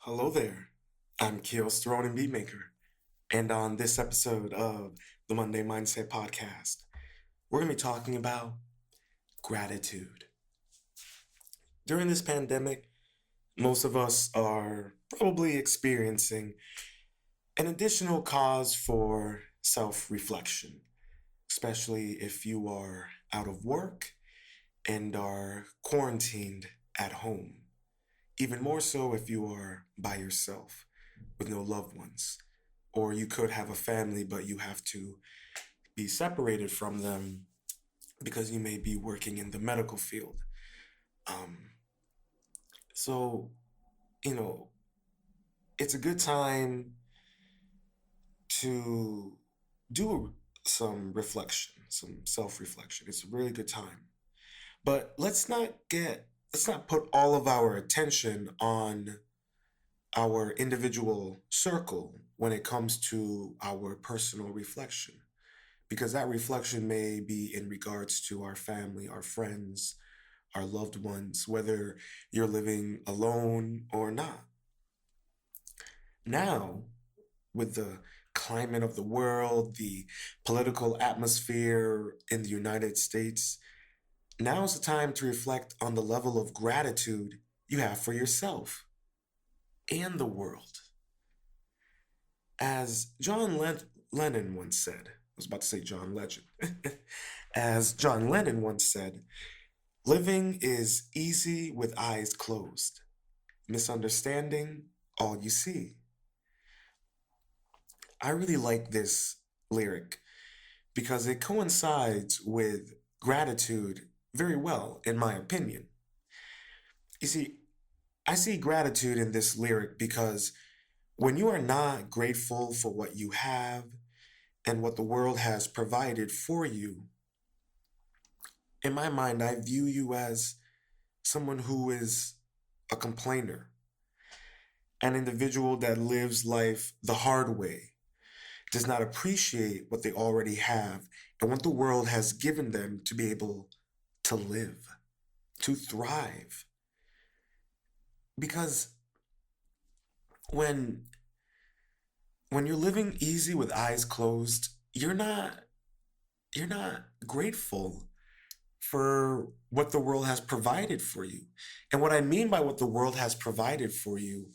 Hello there. I'm Keel's Throne and Beatmaker, and on this episode of the Monday Mindset Podcast, we're going to be talking about gratitude. During this pandemic, most of us are probably experiencing an additional cause for self reflection, especially if you are out of work and are quarantined at home. Even more so if you are by yourself with no loved ones. Or you could have a family, but you have to be separated from them because you may be working in the medical field. Um, so, you know, it's a good time to do some reflection, some self reflection. It's a really good time. But let's not put all of our attention on our individual circle when it comes to our personal reflection, because that reflection may be in regards to our family, our friends, our loved ones, whether you're living alone or not. Now, with the climate of the world, the political atmosphere in the United States, now is the time to reflect on the level of gratitude you have for yourself and the world. As Lennon once said, I was about to say John Legend. As John Lennon once said, living is easy with eyes closed, misunderstanding all you see. I really like this lyric because it coincides with gratitude very well, in my opinion. You see, I see gratitude in this lyric because when you are not grateful for what you have and what the world has provided for you, in my mind, I view you as someone who is a complainer, an individual that lives life the hard way, does not appreciate what they already have and what the world has given them to be able to live, to thrive. Because when when you're living easy with eyes closed, you're not grateful for what the world has provided for you. And what I mean by what the world has provided for you,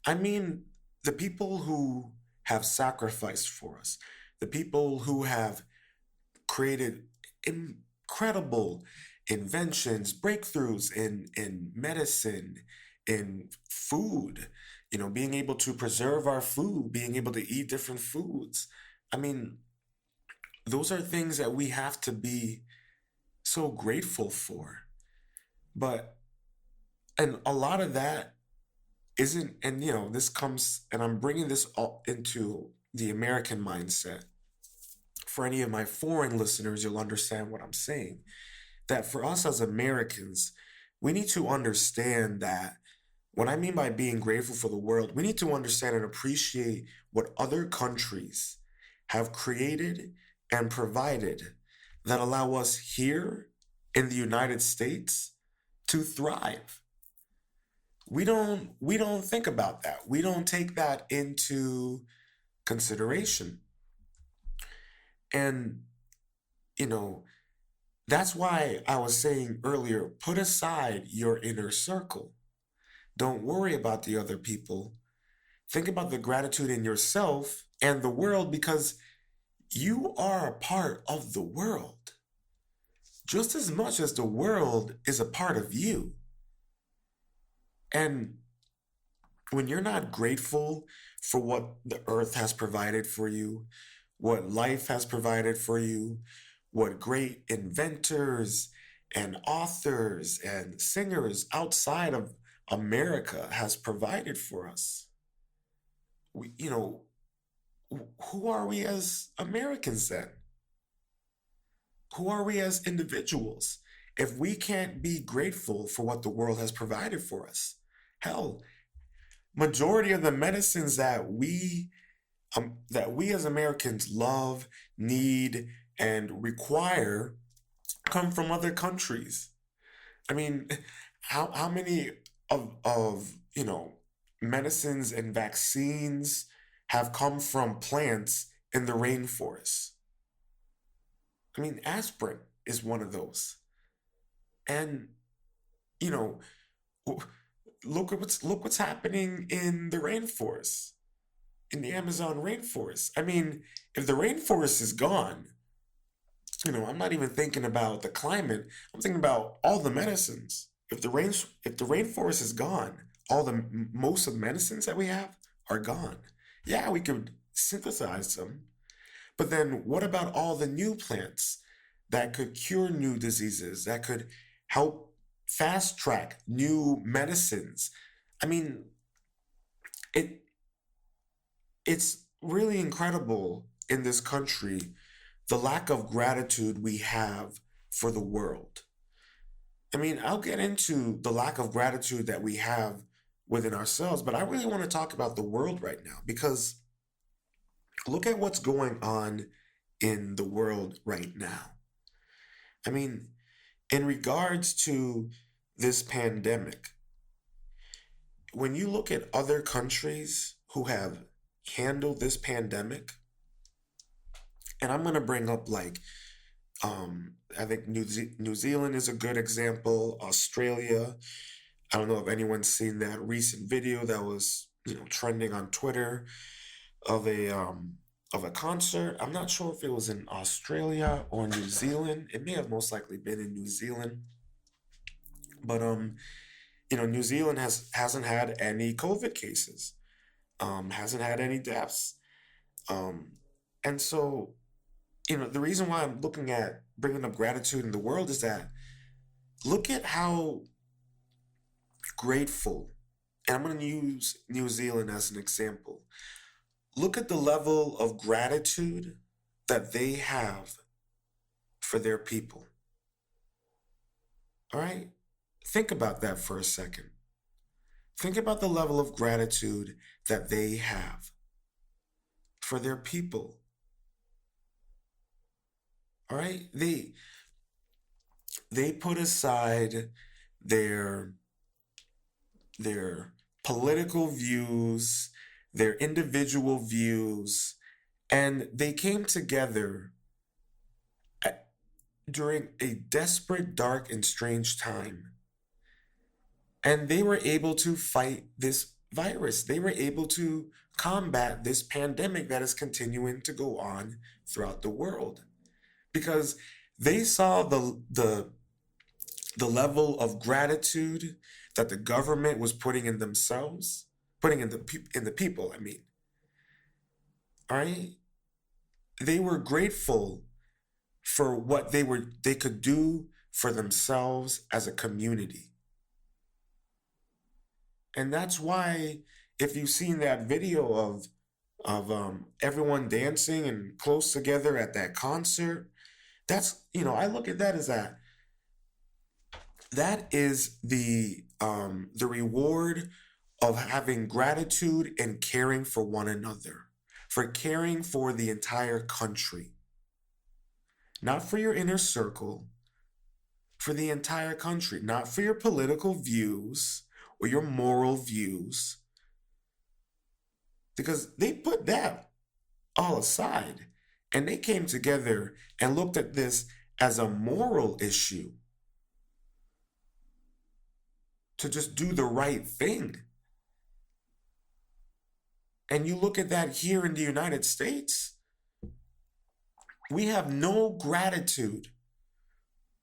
I mean the people who have sacrificed for us, the people who have created incredible inventions, breakthroughs in medicine, in food, being able to preserve our food, being able to eat different foods. I mean, those are things that we have to be so grateful for. But, and a lot of that isn't, and this comes, and I'm bringing this all into the American mindset. For any of my foreign listeners, you'll understand what I'm saying. That for us as Americans, we need to understand that what I mean by being grateful for the world, we need to understand and appreciate what other countries have created and provided that allow us here in the United States to thrive. We don't think about that. We don't take that into consideration. And you know, that's why I was saying earlier, put aside your inner circle. Don't worry about the other people. Think about the gratitude in yourself and the world, because you are a part of the world just as much as the world is a part of you. And when you're not grateful for what the earth has provided for you, what life has provided for you, what great inventors and authors and singers outside of America has provided for us, we, who are we as Americans then? Who are we as individuals if we can't be grateful for what the world has provided for us? Hell, majority of the medicines that we as Americans love, need, and require come from other countries. I mean, how many of medicines and vaccines have come from plants in the rainforest. I mean, aspirin is one of those. And, you know, look what's happening in the rainforest, in the Amazon rainforest. I mean, if the rainforest is gone, I'm not even thinking about the climate. I'm thinking about all the medicines. If the rainforest is gone, all the most of the medicines that we have are gone. Yeah, we could synthesize them, but then what about all the new plants that could cure new diseases, that could help fast track new medicines? I mean, it it's really incredible in this country the lack of gratitude we have for the world. I mean, I'll get into the lack of gratitude that we have within ourselves, but I really want to talk about the world right now because look at what's going on in the world right now. I mean, in regards to this pandemic, when you look at other countries who have handled this pandemic, and I'm going to bring up like I think New Zealand is a good example. Australia. I don't know if anyone's seen that recent video that was trending on Twitter of a concert. I'm not sure if it was in Australia or New Zealand. It may have most likely been in New Zealand, but New Zealand hasn't had any COVID cases, hasn't had any deaths, um, and so the reason why I'm looking at bringing up gratitude in the world is that look at how grateful, and I'm going to use New Zealand as an example. Look at the level of gratitude that they have for their people. All right? Think about that for a second. Think about the level of gratitude that they have for their people. All right? They put aside their their political views, their individual views, and they came together during a desperate, dark, and strange time. And they were able to fight this virus. They were able to combat this pandemic that is continuing to go on throughout the world because they saw the level of gratitude that the government was putting in themselves, putting in the people. I mean, all right, they were grateful for what they could do for themselves as a community, and that's why if you've seen that video of everyone dancing and close together at that concert, that's I look at that as that is the reward of having gratitude and caring for one another, for caring for the entire country, not for your inner circle, for the entire country, not for your political views or your moral views, because they put that all aside and they came together and looked at this as a moral issue to just do the right thing. And you look at that here in the United States, we have no gratitude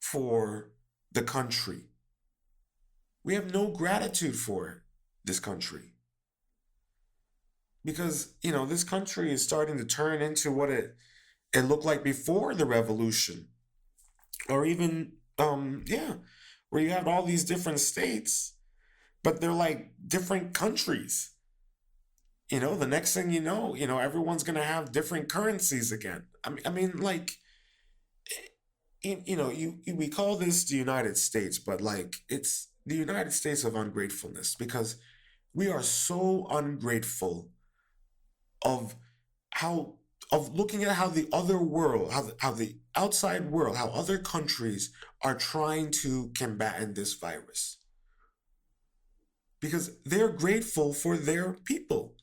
for the country. We have no gratitude for this country because, this country is starting to turn into what it looked like before the revolution, or even, yeah, where you have all these different states, but they're like different countries. The next thing everyone's gonna have different currencies again. I mean, like, we call this the United States, but like it's the United States of ungratefulness because we are so ungrateful of how of looking at how the other world, how the outside world, how other countries are trying to combat in this virus. because they're grateful for their people,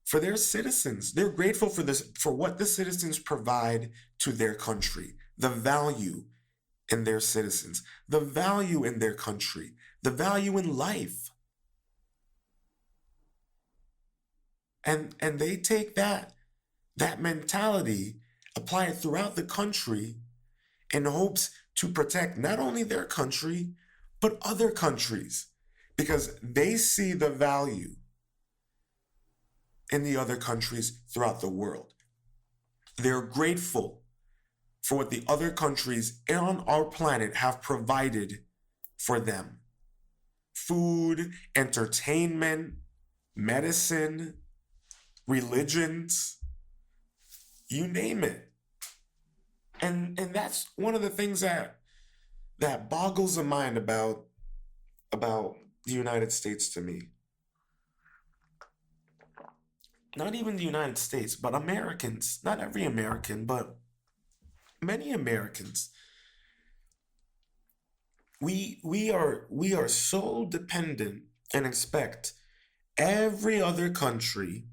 for their citizens. They're grateful for this, for what the citizens provide to their country, the value in their citizens, the value in their country, the value in life. And they take that mentality, apply it throughout the country in hopes to protect not only their country, but other countries, because they see the value in the other countries throughout the world. They're grateful for what the other countries on our planet have provided for them: food, entertainment, medicine, religions, you name it. And that's one of the things that boggles the mind about the United States to me. Not even the United States, but Americans. Not every American, but many Americans. We are so dependent and expect every other country,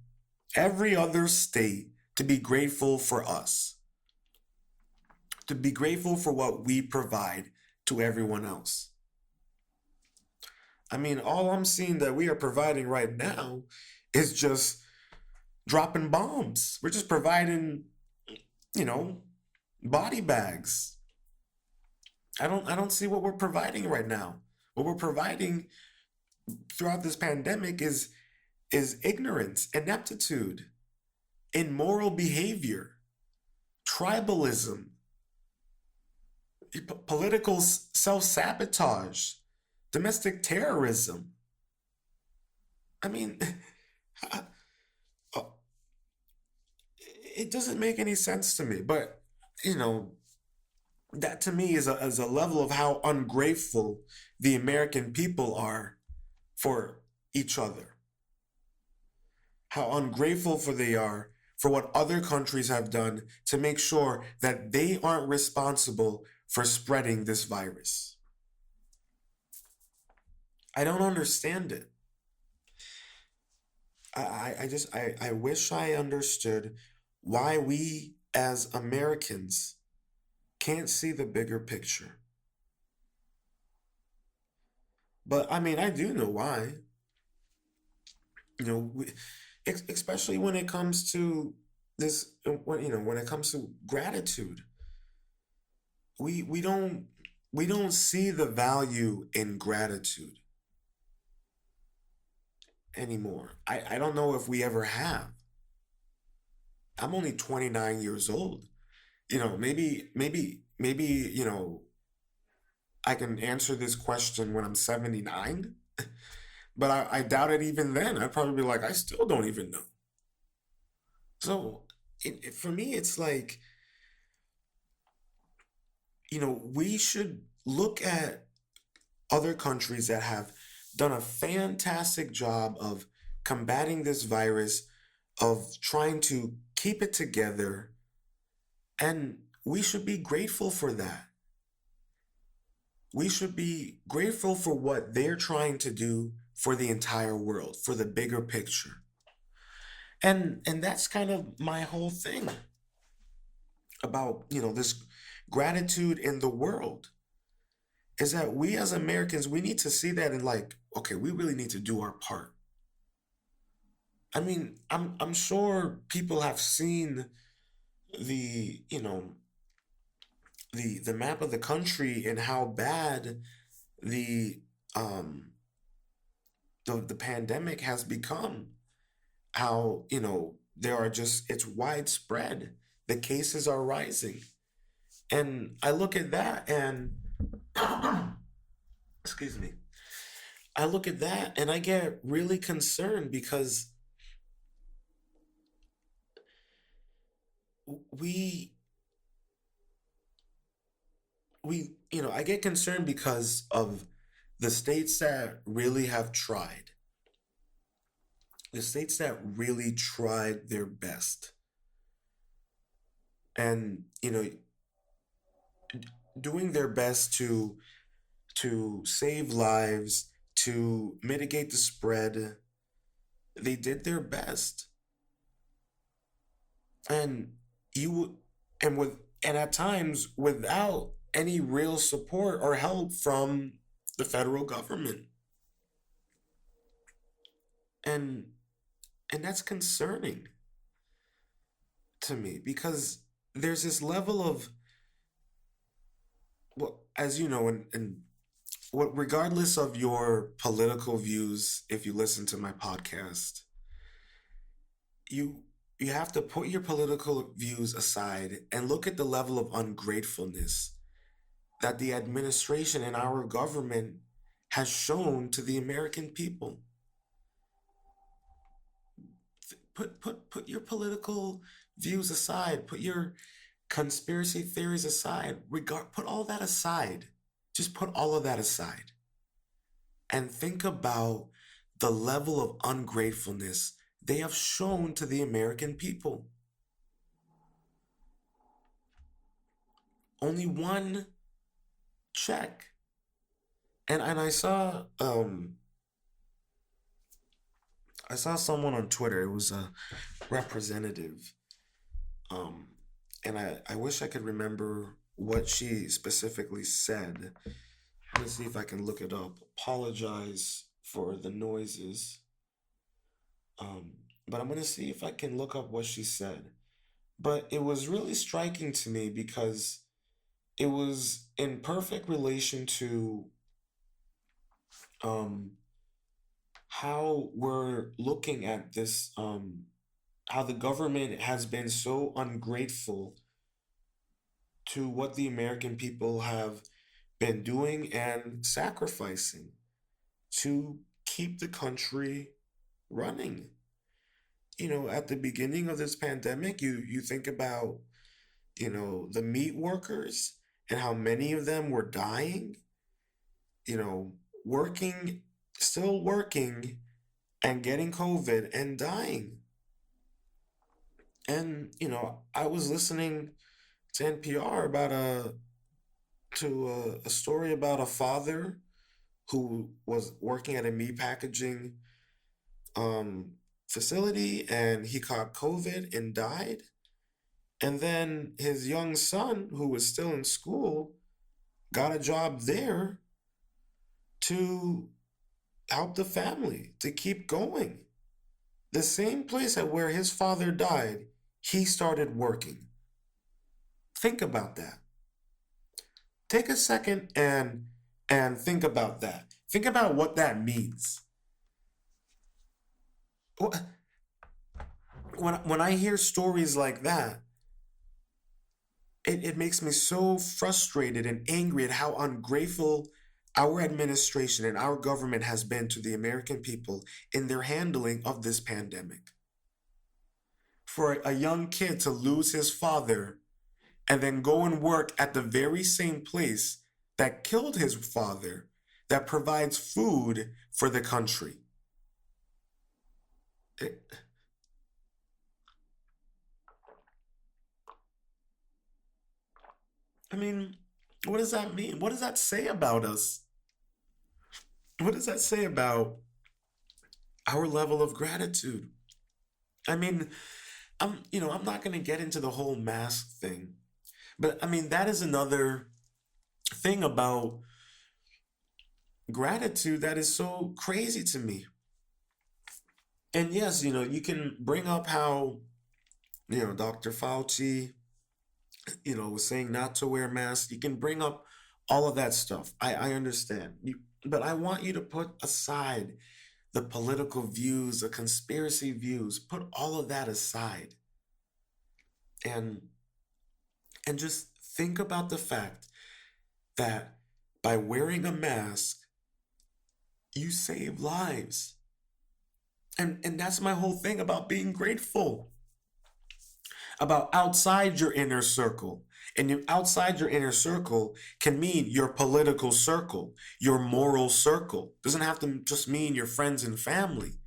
every other state to be grateful for us, to be grateful for what we provide to everyone else. I mean, all I'm seeing that we are providing right now is just dropping bombs. We're just providing, you know, body bags. I don't see what we're providing right now. What we're providing throughout this pandemic is ignorance, ineptitude, immoral behavior, tribalism, political self-sabotage, domestic terrorism. I mean, it doesn't make any sense to me. But you know, that to me is a level of how ungrateful the American people are for each other. How ungrateful for they are for what other countries have done to make sure that they aren't responsible for spreading this virus. I don't understand it. I wish I understood why we as Americans can't see the bigger picture. But I mean, I do know why. You know, especially when it comes to this, when it comes to gratitude, we we don't see the value in gratitude anymore. I don't know if we ever have. I'm only 29 years old. Maybe, I can answer this question when I'm 79, but I doubt it even then. I'd probably be like, I still don't even know. So for me, it's like, we should look at other countries that have done a fantastic job of combating this virus, of trying to keep it together, and we should be grateful for that. We should be grateful for what they're trying to do for the entire world, for the bigger picture. And that's kind of my whole thing about, this gratitude in the world, is that we as Americans, we need to see that and like, okay, we really need to do our part. I mean, I'm sure people have seen the, the map of the country and how bad the um the pandemic has become. How, there are just, it's widespread. The cases are rising. And I look at that and excuse me. I look at that and I get really concerned because we I get concerned because of the states that really have tried. The states that really tried their best. And, doing their best to save lives, to mitigate the spread. They did their best. And you and with and at times without any real support or help from the federal government. And and that's concerning to me because there's this level of, well, as you know, and what, regardless of your political views, if you listen to my podcast, you you have to put your political views aside and look at the level of ungratefulness that the administration and our government has shown to the American people. Put your political views aside. Put your conspiracy theories aside. Put all that aside. Just put all of that aside and think about the level of ungratefulness they have shown to the American people. Only one check. And I saw someone on Twitter. It was a representative. Um and I wish I could remember what she specifically said. Let's see if I can look it up. Apologize for the noises. Um, but I'm gonna see if I can look up what she said. But it was really striking to me because it was in perfect relation to um, how we're looking at this, how the government has been so ungrateful to what the American people have been doing and sacrificing to keep the country running. At the beginning of this pandemic, you think about, the meat workers and how many of them were dying, you know, working, still working and getting COVID and dying. And, I was listening to NPR about a story about a father who was working at a meat packaging um facility and he caught COVID and died. And then his young son, who was still in school, got a job there to help the family to keep going. The same place at where his father died, he started working. Think about that. Take a second and think about that. Think about what that means. When I hear stories like that, it makes me so frustrated and angry at how ungrateful our administration and our government has been to the American people in their handling of this pandemic. For a young kid to lose his father and then go and work at the very same place that killed his father, that provides food for the country. It- I mean, what does that mean? What does that say about us? What does that say about our level of gratitude? I mean, I'm not going to get into the whole mask thing, but I mean, that is another thing about gratitude that is so crazy to me. And yes, you can bring up how, Dr. Fauci, was saying not to wear masks. You can bring up all of that stuff. I understand. But I want you to put aside the political views, the conspiracy views, put all of that aside and just think about the fact that by wearing a mask, you save lives. And that's my whole thing about being grateful, about outside your inner circle. And outside your inner circle can mean your political circle, your moral circle. Doesn't have to just mean your friends and family.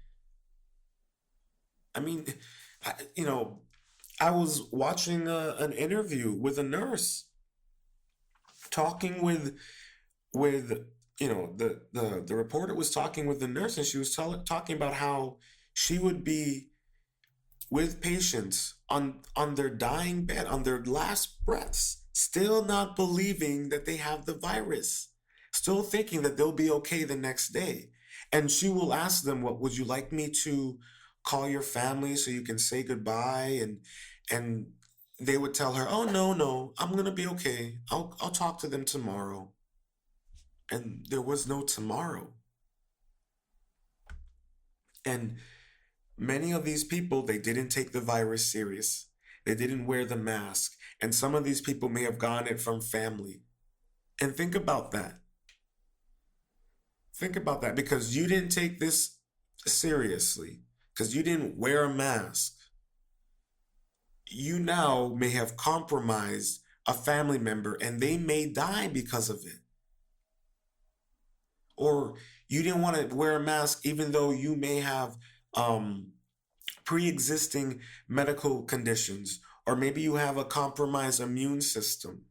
I mean, I, you know, I was watching an interview with a nurse talking with the reporter was talking with the nurse, and she was talking about how she would be with patients on their dying bed, on their last breaths, still not believing that they have the virus, still thinking that they'll be okay the next day. And she will ask them, "What would you like me to call your family so you can say goodbye?" And they would tell her, "Oh, no, no, I'm gonna be okay. I'll talk to them tomorrow." And there was no tomorrow. And many of these people, they didn't take the virus serious. They didn't wear the mask. And some of these people may have gotten it from family. And think about that. Think about that, because you didn't take this seriously, because you didn't wear a mask. You now may have compromised a family member and they may die because of it. Or you didn't want to wear a mask even though you may have um, pre-existing medical conditions, or maybe you have a compromised immune system.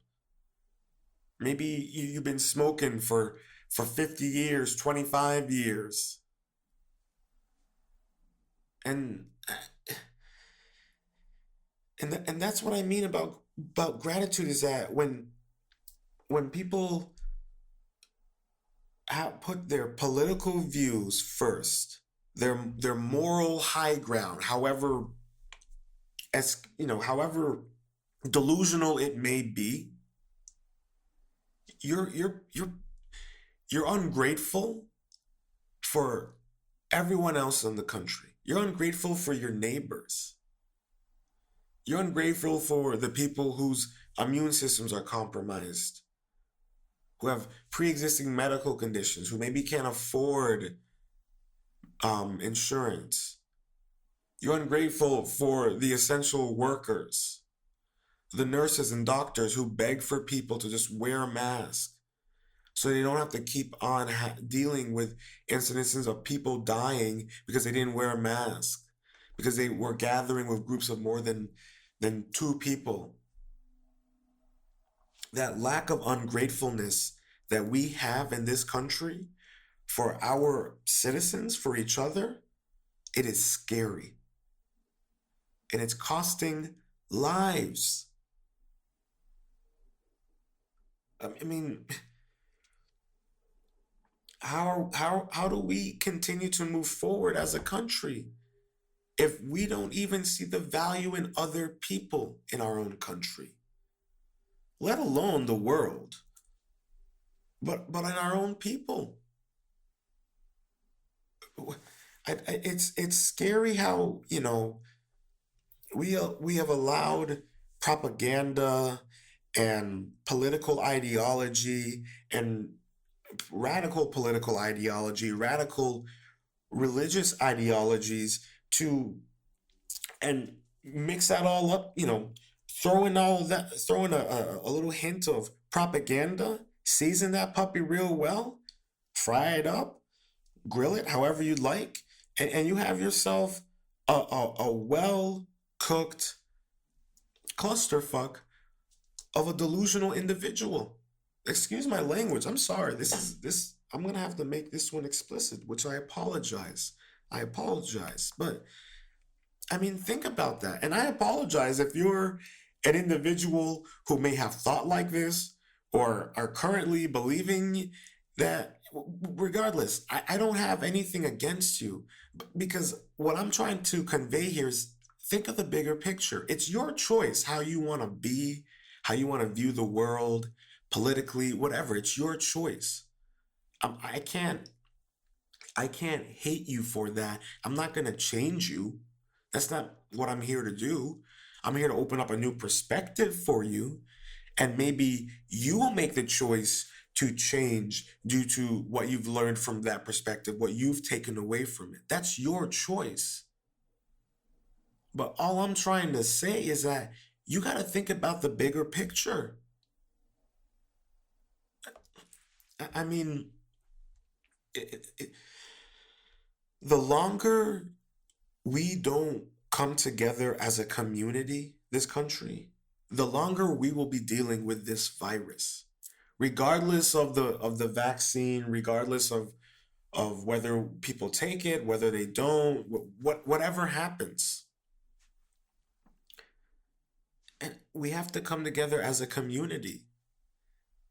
Maybe you've been smoking for 50 years, 25 years. And and that's what I mean about gratitude, is that when people put their political views first, their moral high ground, however delusional it may be, you're you're you're you're ungrateful for everyone else in the country. You're ungrateful for your neighbors. You're ungrateful for the people whose immune systems are compromised, who have pre-existing medical conditions, who maybe can't afford insurance. You're ungrateful for the essential workers, the nurses and doctors who beg for people to just wear a mask so they don't have to keep on dealing with incidences of people dying because they didn't wear a mask, because they were gathering with groups of more than two people. That lack of ungratefulness that we have in this country for our citizens, for each other, it is scary. And it's costing lives. I mean, how do we continue to move forward as a country if we don't even see the value in other people in our own country, let alone the world, but in our own people? It's scary how we have allowed propaganda and political ideology and radical political ideology, radical religious ideologies to and mix that all up, throw in a little hint of propaganda, season that puppy real well, fry it up, grill it however you like, and you have yourself a well cooked clusterfuck of a delusional individual. Excuse my language. I'm sorry. This. I'm gonna have to make this one explicit, which I apologize. I apologize, but I mean, think about that. And I apologize if you're an individual who may have thought like this or are currently believing that. Regardless, I don't have anything against you, because what I'm trying to convey here is, think of the bigger picture. It's your choice how you want to be, how you want to view the world, politically, whatever. It's your choice. I can't I can't hate you for that. I'm not going to change you. That's not what I'm here to do. I'm here to open up a new perspective for you. And maybe you will make the choice to change due to what you've learned from that perspective, what you've taken away from it. That's your choice. But all I'm trying to say is that you got to think about the bigger picture. I mean, the longer we don't come together as a community, this country, the longer we will be dealing with this virus. regardless of the vaccine, regardless of whether people take it, whether they don't, whatever happens. And we have to come together as a community.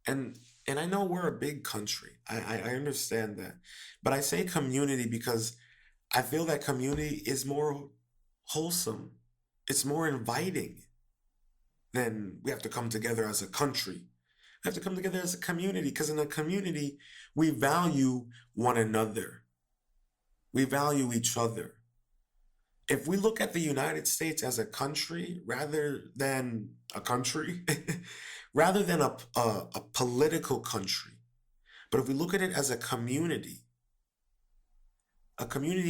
And and I know we're a big country. I understand that. But I say community because I feel that community is more wholesome. It's more inviting than we have to come together as a country. We have to come together as a community because in a community, we value one another. We value each other. If we look at the United States as a country rather than a country, rather than a political country, but if we look at it as a community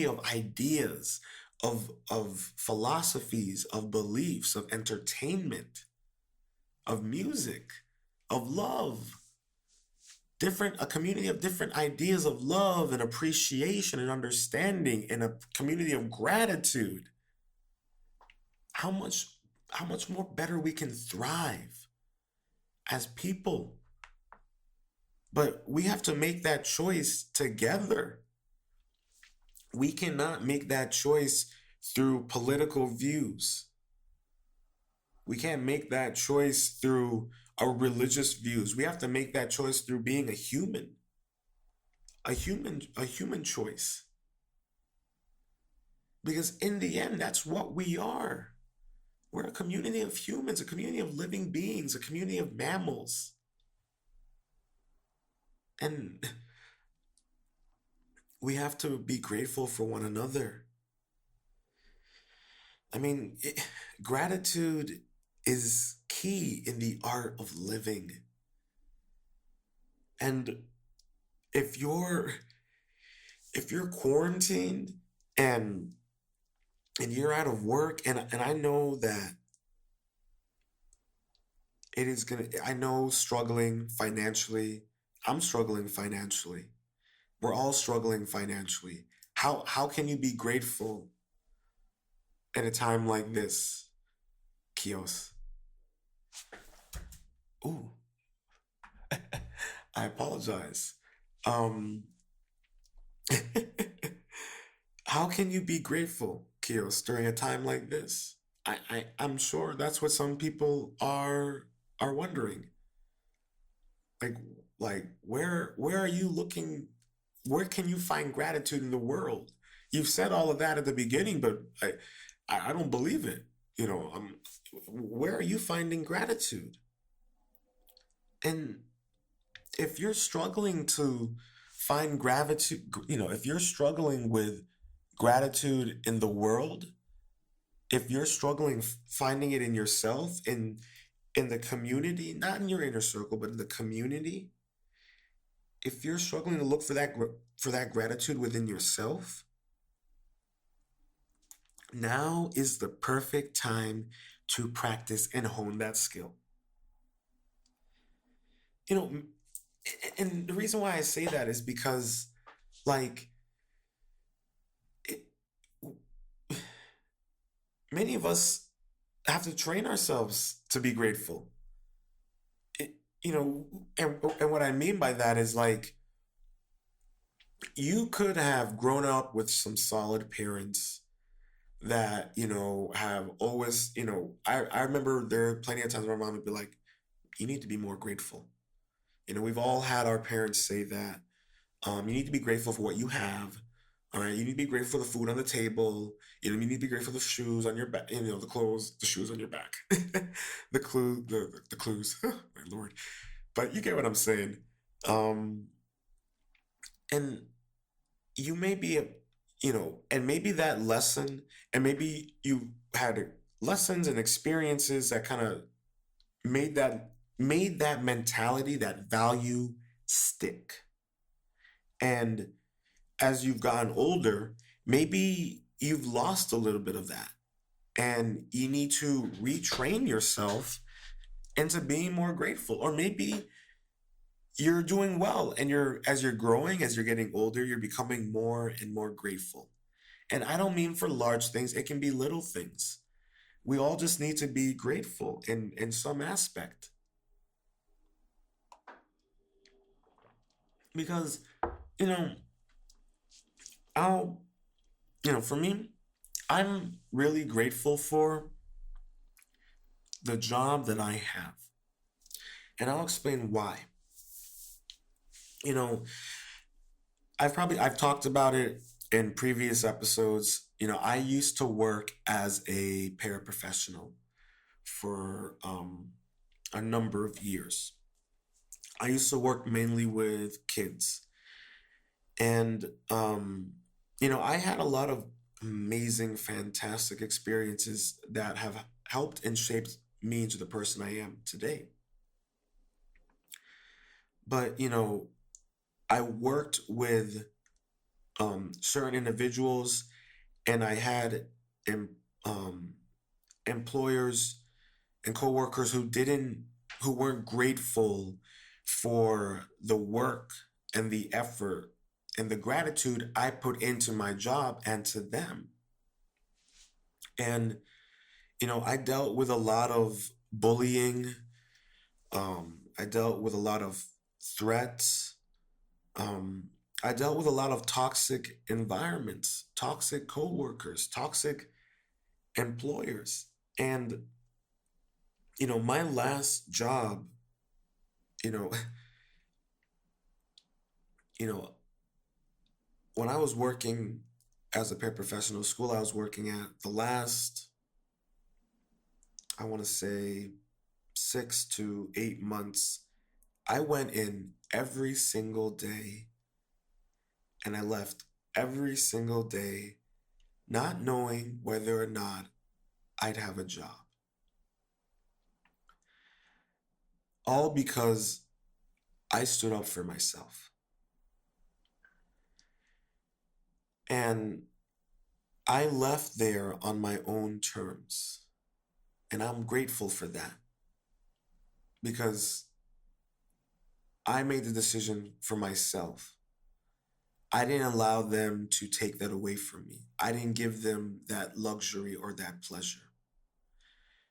of ideas, of philosophies, of beliefs, of entertainment, of music, of love, different a community of different ideas of love and appreciation and understanding, and a community of gratitude, how much how much more better we can thrive as people. But we have to make that choice together. We cannot make that choice through political views. We can't make that choice through our religious views. We have to make that choice through being a human choice. Because in the end, that's what we are. We're a community of humans, a community of living beings, a community of mammals. And we have to be grateful for one another. I mean, gratitude is key in the art of living. And if you're if you're quarantined and you're out of work, and I know that it is gonna I know struggling financially, I'm struggling financially. We're all struggling financially. How can you be grateful at a time like this, Kios? Ooh, I apologize. Um, how can you be grateful, Kios, during a time like this? I'm sure that's what some people are wondering. Like where are you looking? Where can you find gratitude in the world? You've said all of that at the beginning, but I don't believe it. You know, where are you finding gratitude? And if you're struggling to find gratitude, if you're struggling with gratitude in the world, if you're struggling finding it in yourself, in the community, not in your inner circle, but in the community, if you're struggling to look for for that gratitude within yourself, now is the perfect time to practice and hone that skill. You know, and the reason why I say that is because, like, it, many of us have to train ourselves to be grateful. It, and what I mean by that is like you could have grown up with some solid parents that have always I remember there are plenty of times where my mom would be like, you need to be more grateful. We've all had our parents say that. You need to be grateful for what you have. All right, you need to be grateful for the food on the table. You need to be grateful for the shoes on your back. The clothes, the shoes on your back, the clues. My lord, but you get what I'm saying. Um, and you may be, and maybe that lesson, and maybe you had lessons and experiences that kind of made that mentality, that value stick. And as you've gotten older, maybe you've lost a little bit of that. And you need to retrain yourself into being more grateful. Or maybe you're doing well and as you're growing, as you're getting older, you're becoming more and more grateful. And I don't mean for large things, it can be little things. We all just need to be grateful in some aspect. because, you know, I'll, for me, I'm really grateful for the job that I have. And I'll explain why. You know, I've talked about it in previous episodes. I used to work as a paraprofessional for a number of years. I used to work mainly with kids. And, I had a lot of amazing, fantastic experiences that have helped and shaped me into the person I am today. But, I worked with certain individuals, and I had em- um, employers and coworkers who weren't grateful for the work and the effort and the gratitude I put into my job and to them. And, I dealt with a lot of bullying. I dealt with a lot of threats. Um, I dealt with a lot of toxic environments, toxic coworkers, toxic employers. And, my last job, you know, you know, when I was working as a paraprofessional school I was working at, the last, I want to say, 6 to 8 months, I went in every single day and I left every single day not knowing whether or not I'd have a job. All because I stood up for myself. And I left there on my own terms. And I'm grateful for that because I made the decision for myself. I didn't allow them to take that away from me. I didn't give them that luxury or that pleasure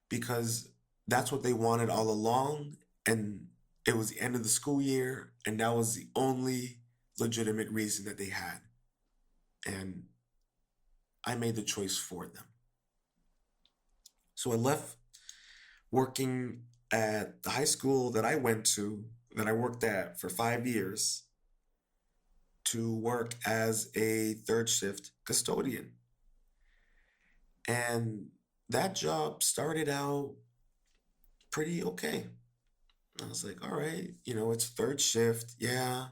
because that's what they wanted all along. And it was the end of the school year, and that was the only legitimate reason that they had. And I made the choice for them. So I left working at the high school that I went to, that I worked at for 5 years, to work as a third shift custodian. And that job started out pretty okay. I was like, all right, it's third shift, yeah,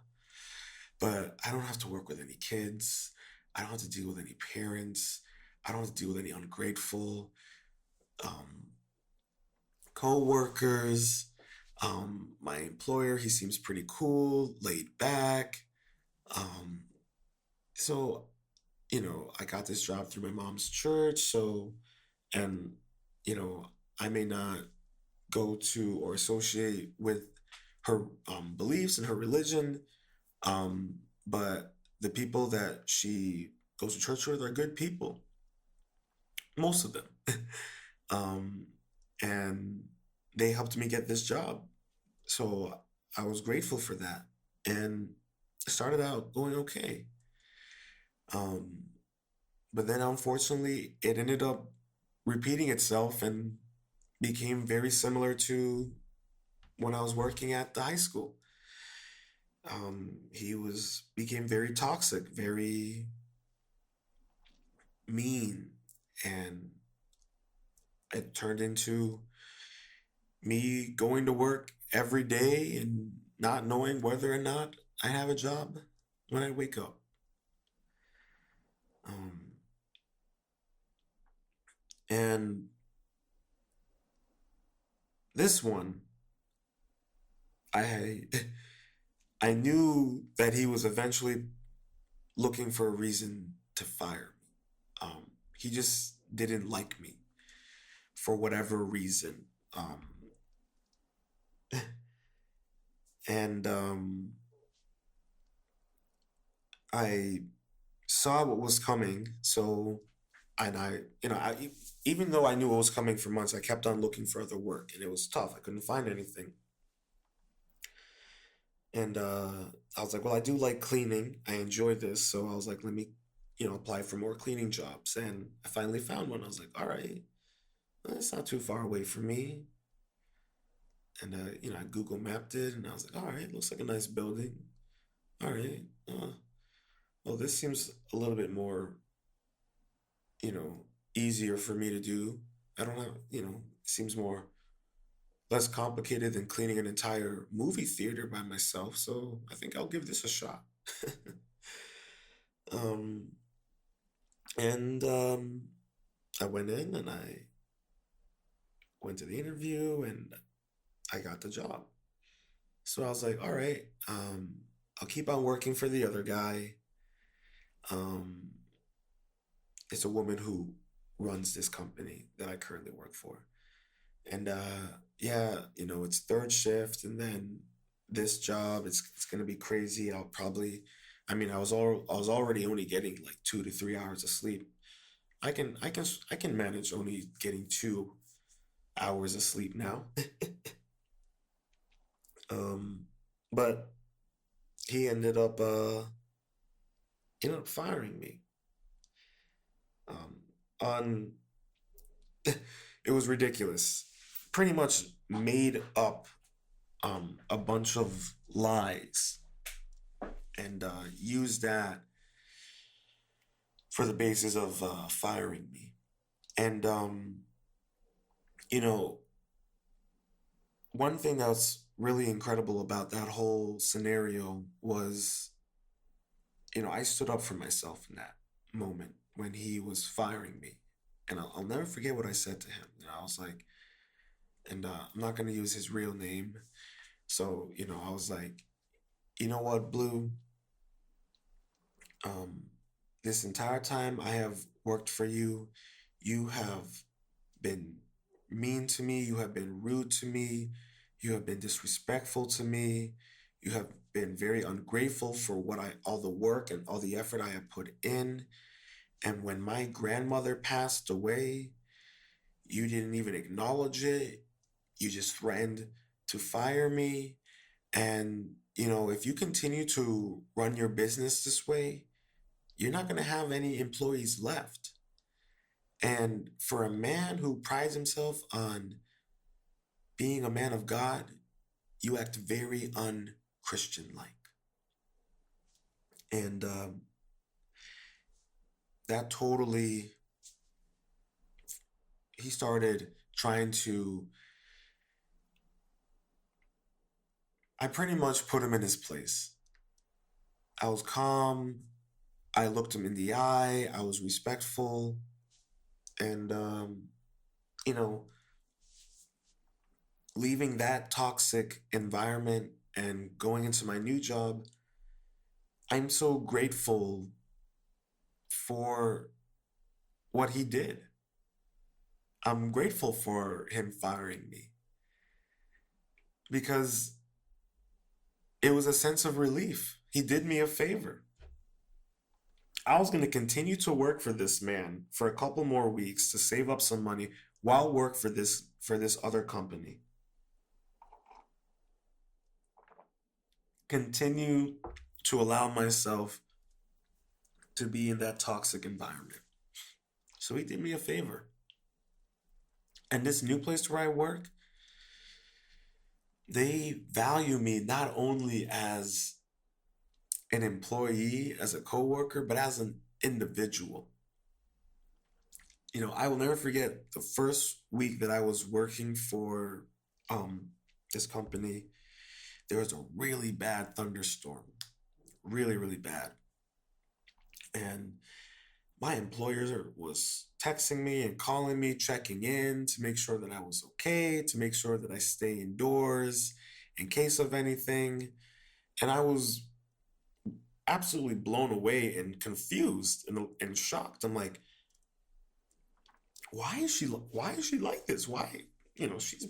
but I don't have to work with any kids. I don't have to deal with any parents. I don't have to deal with any ungrateful um, co-workers. My employer, he seems pretty cool, laid back. Um, so, I got this job through my mom's church. So, and, you know, I may not go to or associate with her beliefs and her religion, but the people that she goes to church with are good people, most of them. um, and they helped me get this job. So I was grateful for that. And it started out going okay. Um, but then unfortunately, it ended up repeating itself and became very similar to when I was working at the high school. He became very toxic, very mean, and it turned into me going to work every day and not knowing whether or not I have a job when I wake up. Um, and this one, I I knew that he was eventually looking for a reason to fire me. He just didn't like me for whatever reason. And I saw what was coming. So, and even though I knew what was coming for months, I kept on looking for other work, and it was tough. I couldn't find anything. And I was like, well, I do like cleaning. I enjoy this. So I was like, let me, apply for more cleaning jobs. And I finally found one. I was like, all right, well, it's not too far away from me. And, I Google mapped it and I was like, all right, looks like a nice building. All right. Well, this seems a little bit more, you know, easier for me to do. I don't have, it seems more less complicated than cleaning an entire movie theater by myself. So I think I'll give this a shot. um, and I went in and I went to the interview and I got the job. So I was like, all right, I'll keep on working for the other guy. Um, it's a woman who runs this company that I currently work for. And yeah, it's third shift and then this job, it's gonna be crazy. I mean, I was already only getting like 2 to 3 hours of sleep. I can manage only getting 2 hours of sleep now. um, but he ended up firing me. Um, on it was ridiculous. Pretty much made up a bunch of lies and used that for the basis of firing me. And you know, one thing that's really incredible about that whole scenario was, I stood up for myself in that moment when he was firing me. And I'll never forget what I said to him. I was like, and I'm not going to use his real name. So, I was like, you know what, Blue? Um, this entire time I have worked for you, you have been mean to me, you have been rude to me, you have been disrespectful to me, you have been very ungrateful for all the work and all the effort I have put in. And when my grandmother passed away, you didn't even acknowledge it. You just threatened to fire me. And, if you continue to run your business this way, you're not going to have any employees left. And for a man who prides himself on being a man of God, you act very unchristian like. And that totally, he started trying to, I pretty much put him in his place. I was calm. I looked him in the eye. I was respectful. And, you know, leaving that toxic environment and going into my new job, I'm so grateful for what he did. I'm grateful for him firing me because it was a sense of relief. He did me a favor. I was going to continue to work for this man for a couple more weeks to save up some money while work for this other company. Continue to allow myself to be in that toxic environment. So he did me a favor. And this new place where I work, they value me not only as an employee, as a coworker, but as an individual. I will never forget the first week that I was working for um, this company. There was a really bad thunderstorm, really, really bad. And my employer was texting me and calling me, checking in to make sure that I was okay, to make sure that I stay indoors in case of anything. And I was absolutely blown away and confused and shocked. I'm like, why is she like this? Why, she's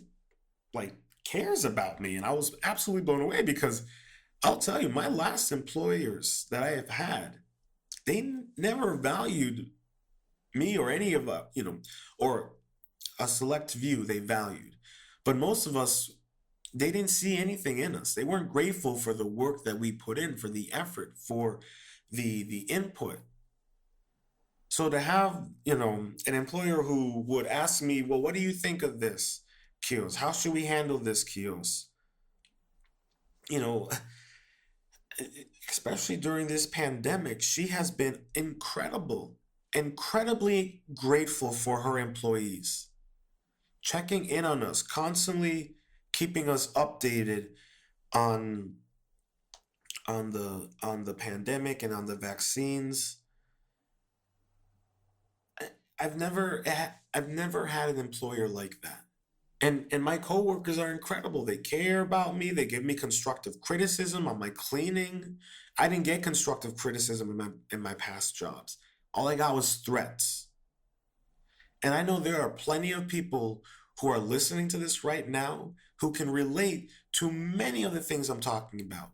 like cares about me. And I was absolutely blown away because I'll tell you, my last employers that I have had, they never valued me or any of or a select few they valued. But most of us, they didn't see anything in us. They weren't grateful for the work that we put in, for the effort, for the input. So to have, an employer who would ask me, well, what do you think of this, Kios? How should we handle this, Kios? You know, especially during this pandemic, she has been incredible, incredibly grateful for her employees, checking in on us, constantly keeping us updated on on the pandemic and on the vaccines. I've never had an employer like that. And my coworkers are incredible. They care about me. They give me constructive criticism on my cleaning. I didn't get constructive criticism in my past jobs. All I got was threats. And I know there are plenty of people who are listening to this right now who can relate to many of the things I'm talking about.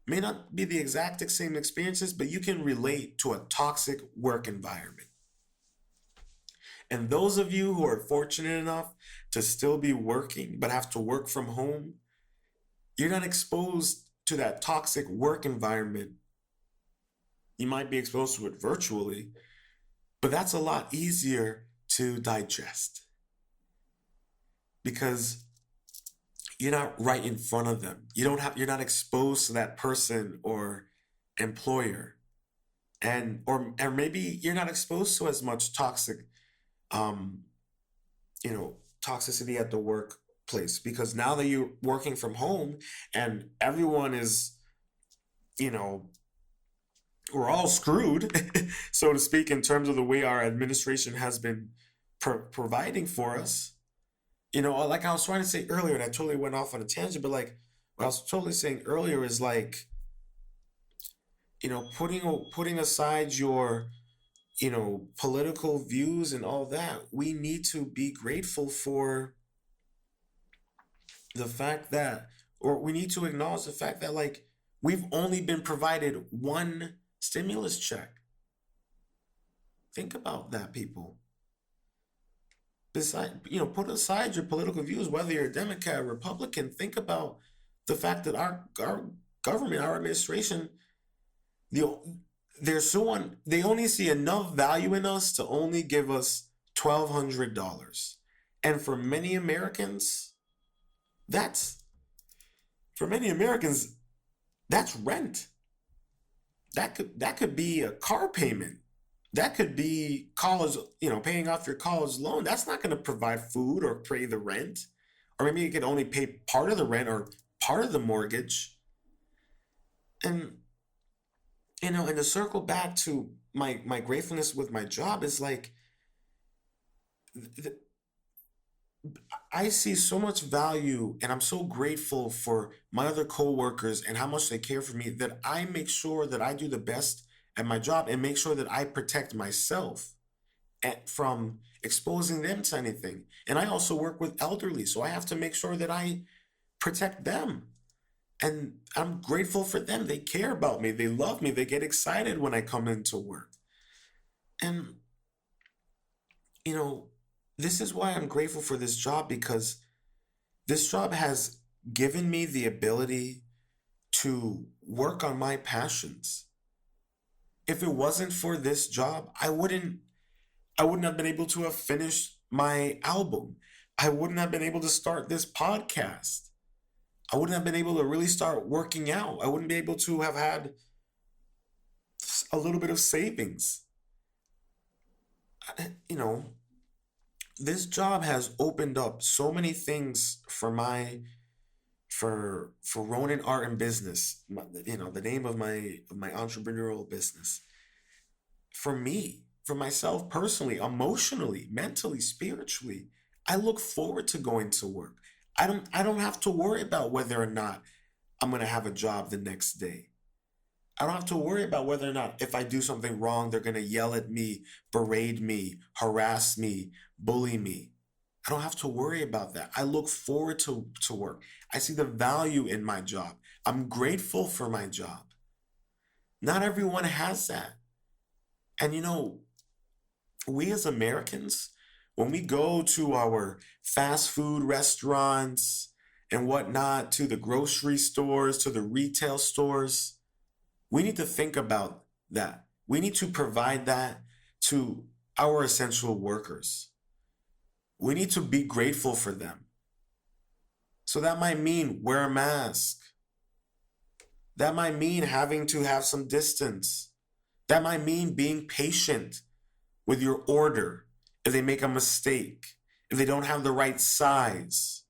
May not be the exact same experiences, but you can relate to a toxic work environment. And those of you who are fortunate enough to still be working but have to work from home, you're not exposed to that toxic work environment. You might be exposed to it virtually, but that's a lot easier to digest because you're not right in front of them. You're not exposed to that person or employer. And or maybe you're not exposed to as much um toxicity at the workplace because now that you're working from home and everyone is, you know, we're all screwed, so to speak, in terms of the way our administration has been providing for us. Like I was trying to say earlier, and I totally went off on a tangent, but like what I was totally saying earlier is like, putting aside your, political views and all that, we need to be grateful for the fact that, or we need to acknowledge the fact that, like, we've only been provided one stimulus check. Think about that, people. Put aside your political views, whether you're a Democrat or Republican. Think about the fact that our government, our administration, the they only see enough value in us to only give us $1,200, and that's for many Americans that's rent. That could be a car payment. That could be college, paying off your college loan. That's not going to provide food or pay the rent. Or maybe you could only pay part of the rent or part of the mortgage. And and to circle back to my gratefulness with my job is like th- I see so much value and I'm so grateful for my other coworkers and how much they care for me that I make sure that I do the best at my job and make sure that I protect myself from exposing them to anything. And I also work with elderly, so I have to make sure that I protect them. And I'm grateful for them. They care about me. They love me. They get excited when I come into work. And, you know, this is why I'm grateful for this job because this job has given me the ability to work on my passions. If it wasn't for this job, I wouldn't have been able to have finished my album. I wouldn't have been able to start this podcast. I wouldn't have been able to really start working out. I wouldn't be able to have had a little bit of savings. You know, this job has opened up so many things for Ronin Art and Business. The name of my entrepreneurial business. For me, for myself personally, emotionally, mentally, spiritually, I look forward to going to work. I don't have to worry about whether or not I'm going to have a job the next day. I don't have to worry about whether or not if I do something wrong, they're going to yell at me, berate me, harass me, bully me. I don't have to worry about that. I look forward to work. I see the value in my job. I'm grateful for my job. Not everyone has that. And we as Americans, when we go to our fast food restaurants and whatnot to the grocery stores, to the retail stores. We need to think about that. We need to provide that to our essential workers. We need to be grateful for them. So that might mean wear a mask. That might mean having to have some distance. That might mean being patient with your order if they make a mistake, if they don't have the right size.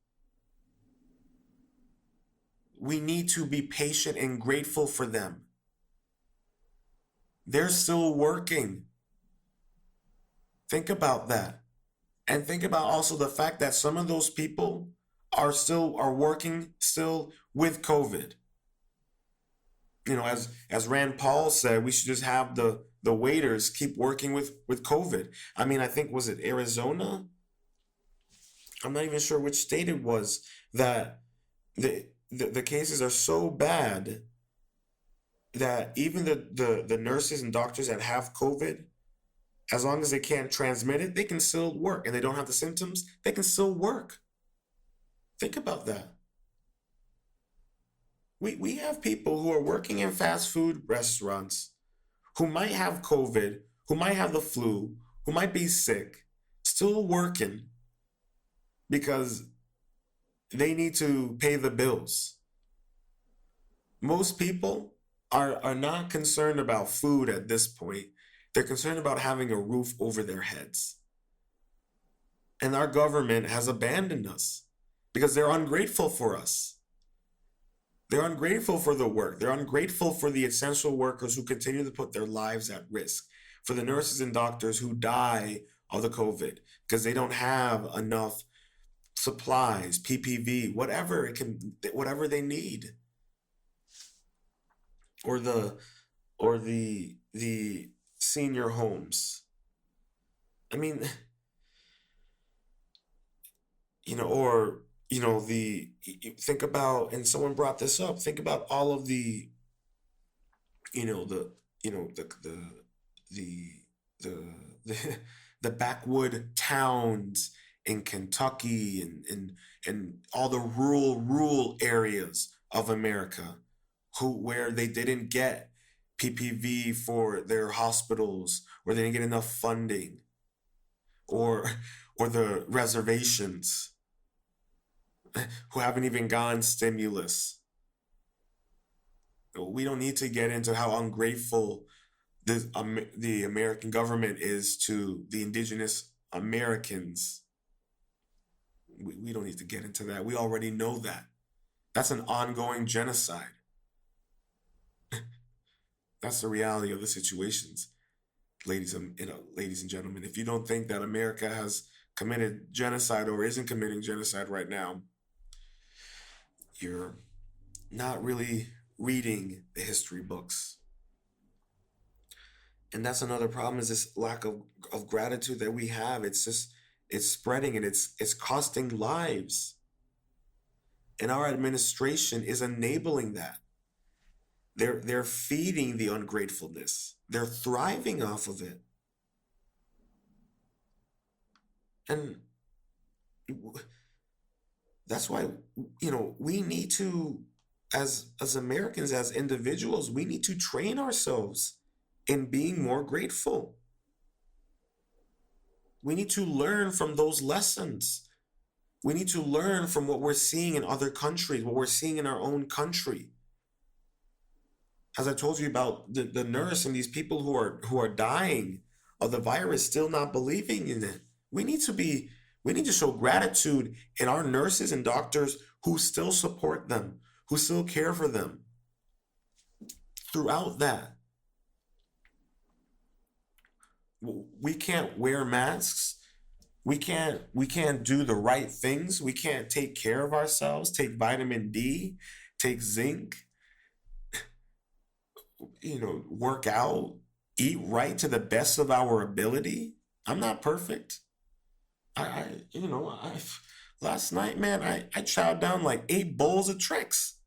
We need to be patient and grateful for them. They're still working. Think about that. And think about also the fact that some of those people are working still with COVID. As Rand Paul said, we should just have the waiters keep working with COVID. I mean, I think, was it Arizona? I'm not even sure which state it was, that the cases are so bad that even the nurses and doctors that have COVID, as long as they can't transmit it, they can still work, and they don't have the symptoms, they can still work. Think about that. We have people who are working in fast food restaurants who might have COVID, who might have the flu, who might be sick, still working because they need to pay the bills. Most people are not concerned about food at this point. They're concerned about having a roof over their heads. And our government has abandoned us because they're ungrateful for us. They're ungrateful for the work. They're ungrateful for the essential workers who continue to put their lives at risk, for the nurses and doctors who die of the COVID because they don't have enough supplies, PPV, whatever they need, or the senior homes. I mean, or the think about, and someone brought this up. Think about all of the you know the you know the the the, the backwood towns in Kentucky, and all the rural areas of America, where they didn't get PPV for their hospitals, or they didn't get enough funding, or the reservations, who haven't even gotten stimulus. We don't need to get into how ungrateful the American government is to the indigenous Americans. We don't need to get into that. We already know that. That's an ongoing genocide. That's the reality of the situations, ladies and gentlemen. If you don't think that America has committed genocide or isn't committing genocide right now, you're not really reading the history books. And that's another problem, is this lack of gratitude that we have. It's spreading, and it's costing lives. And our administration is enabling that. They're feeding the ungratefulness. They're thriving off of it. And that's why, we need to, as Americans, as individuals, we need to train ourselves in being more grateful. We need to learn from those lessons. We need to learn from what we're seeing in other countries, what we're seeing in our own country. As I told you about the nurse and these people who are dying of the virus, still not believing in it. We need to show gratitude in our nurses and doctors who still support them, who still care for them throughout that. We can't wear masks. We can't do the right things. We can't take care of ourselves, take vitamin D, take zinc, work out, eat right to the best of our ability. I'm not perfect. I you know, I last night, man, I chowed down like 8 bowls of tricks.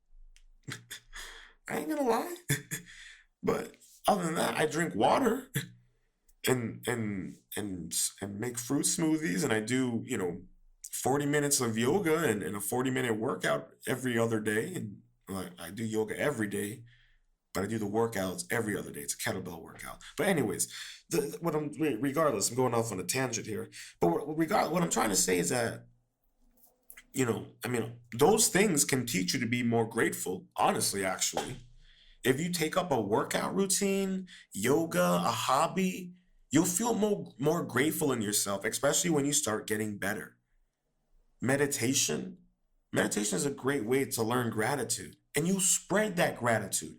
I ain't gonna lie. But other than that, I drink water and make fruit smoothies, and I do, 40 minutes of yoga and a 40-minute workout every other day. And like, I do yoga every day, but I do the workouts every other day. It's a kettlebell workout. But anyways, regardless, I'm going off on a tangent here. But what I'm trying to say is that, I mean, those things can teach you to be more grateful, honestly, actually. If you take up a workout routine, yoga, a hobby, you'll feel more grateful in yourself, especially when you start getting better. Meditation. Meditation is a great way to learn gratitude, and you spread that gratitude.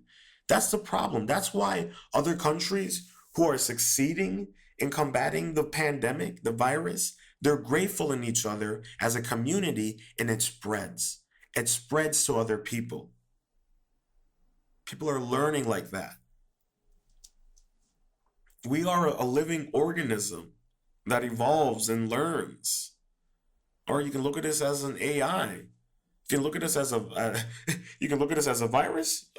That's the problem. That's why other countries who are succeeding in combating the pandemic, the virus, they're grateful in each other as a community, and it spreads. It spreads to other people. People are learning like that. We are a living organism that evolves and learns. Or you can look at this as an AI. You can look at this as you can look at this as a virus,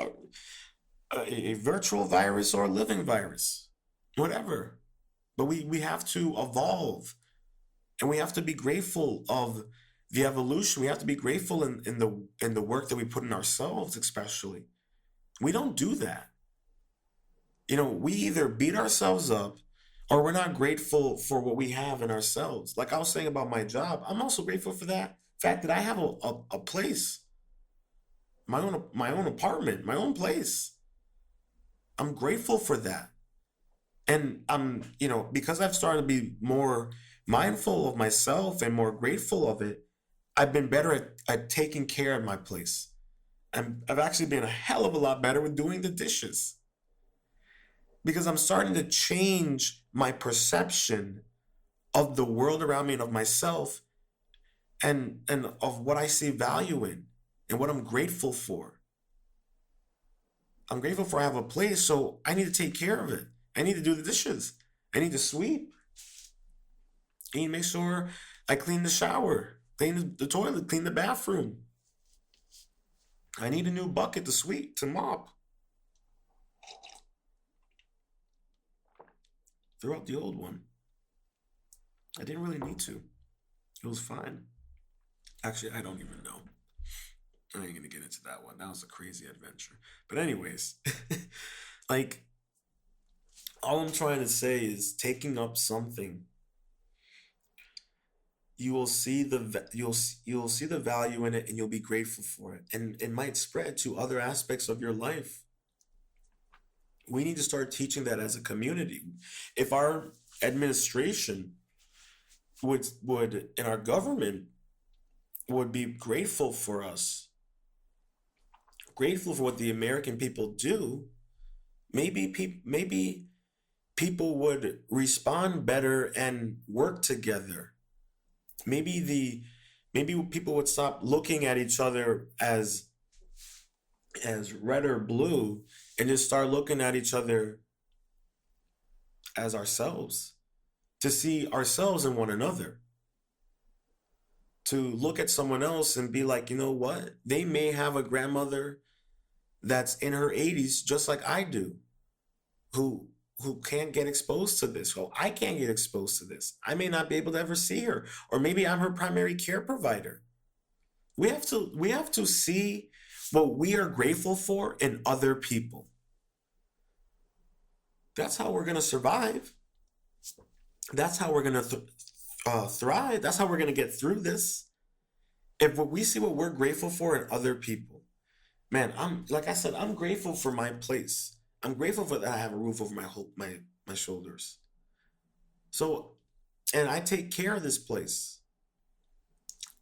a virtual virus, or a living virus, whatever. But we have to evolve, and we have to be grateful of the evolution. We have to be grateful in the work that we put in ourselves, especially. We don't do that. We either beat ourselves up or we're not grateful for what we have in ourselves. Like I was saying about my job, I'm also grateful for that fact that I have a place, my own apartment, my own place. I'm grateful for that. And because I've started to be more mindful of myself and more grateful of it, I've been better at taking care of my place. I've actually been a hell of a lot better with doing the dishes because I'm starting to change my perception of the world around me and of myself, and of what I see value in and what I'm grateful for. I'm grateful for I have a place, so I need to take care of it. I need to do the dishes. I need to sweep. I need to make sure I clean the shower, clean the toilet, clean the bathroom. I need a new bucket to sweep, to mop. Throw out the old one. I didn't really need to. It was fine. Actually, I don't even know. I ain't gonna get into that one. That was a crazy adventure. But anyways, like, all I'm trying to say is taking up something, you will see you'll see the value in it, and you'll be grateful for it, and it might spread to other aspects of your life. We need to start teaching that as a community. If our administration would and our government would be grateful for us, grateful for what the American people do, maybe people would respond better and work together. Maybe maybe people would stop looking at each other as red or blue, and just start looking at each other as ourselves, to see ourselves in one another, to look at someone else and be like, you know what? They may have a grandmother that's in her 80s just like I do, who can't get exposed to this. Well, I can't get exposed to this. I may not be able to ever see her, or maybe I'm her primary care provider. We have to see what we are grateful for in other people. That's how we're going to survive. That's how we're going to thrive. That's how we're going to get through this. If we see what we're grateful for in other people, man, I'm like I said, I'm grateful for my place. I'm grateful for that I have a roof over my shoulders. So, and I take care of this place.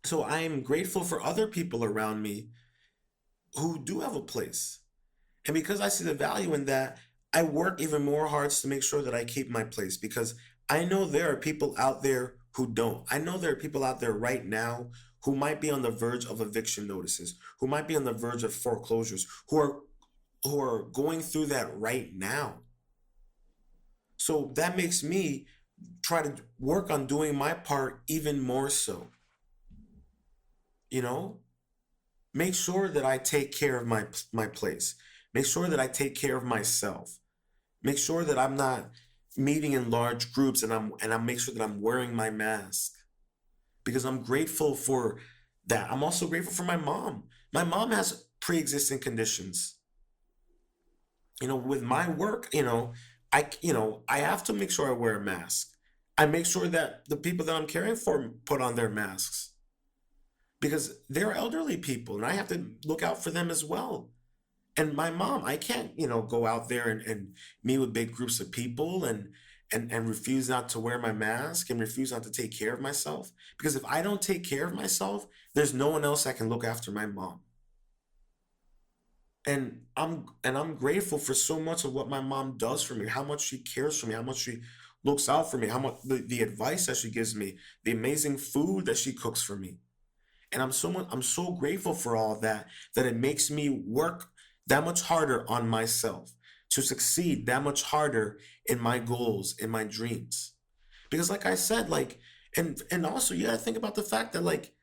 So I am grateful for other people around me who do have a place. And because I see the value in that, I work even more hard to make sure that I keep my place, because I know there are people out there who don't. I know there are people out there right now who might be on the verge of eviction notices, who might be on the verge of foreclosures, who are going through that right now. So that makes me try to work on doing my part even more so. You know, make sure that I take care of my place. Make sure that I take care of myself. Make sure that I'm not meeting in large groups, and I make sure that I'm wearing my mask. because I'm grateful for that. I'm also grateful for my mom. My mom has pre-existing conditions. With my work, I have to make sure I wear a mask. I make sure that the people that I'm caring for put on their masks because they're elderly people and I have to look out for them as well. And my mom, I can't, go out there and meet with big groups of people and refuse not to wear my mask and refuse not to take care of myself. Because if I don't take care of myself, there's no one else that can look after my mom. And I'm grateful for so much of what my mom does for me, how much she cares for me, how much she looks out for me, how much the advice that she gives me, the amazing food that she cooks for me. And I'm so grateful for all of that it makes me work that much harder on myself to succeed that much harder in my goals, in my dreams. Because like I said, like and also you gotta think about the fact that like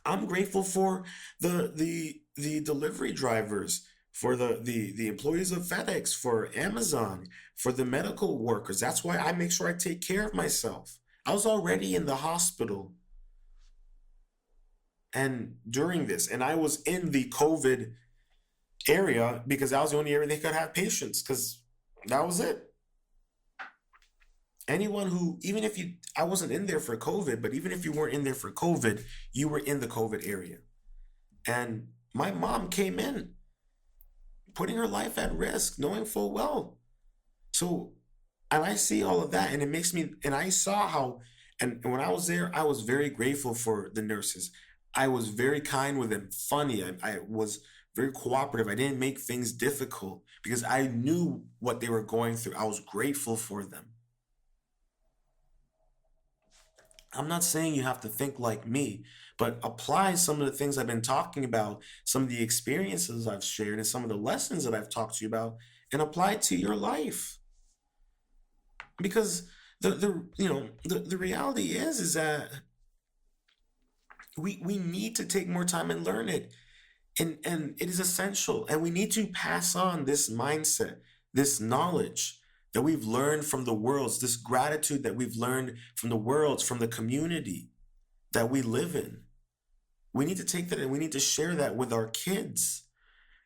I'm grateful for the delivery drivers, for the employees of FedEx, for Amazon, for the medical workers. That's why I make sure I take care of myself. I was already in the hospital and during this, and I was in the COVID area because that was the only area they could have patients because that was it. Anyone who, even if you, I wasn't in there for COVID, but even if you weren't in there for COVID, you were in the COVID area. And my mom came in, putting her life at risk, knowing full well. So, and I see all of that, and it makes me, and I saw how, and when I was there, I was very grateful for the nurses. I was very kind with them, funny. I was very cooperative. I didn't make things difficult because I knew what they were going through. I was grateful for them. I'm not saying you have to think like me, but apply some of the things I've been talking about, some of the experiences I've shared, and some of the lessons that I've talked to you about, and apply it to your life. Because the reality is that we need to take more time and learn it. And it is essential. And we need to pass on this mindset, this knowledge that we've learned from the worlds, this gratitude that we've learned from the worlds, from the community that we live in. We need to take that and we need to share that with our kids.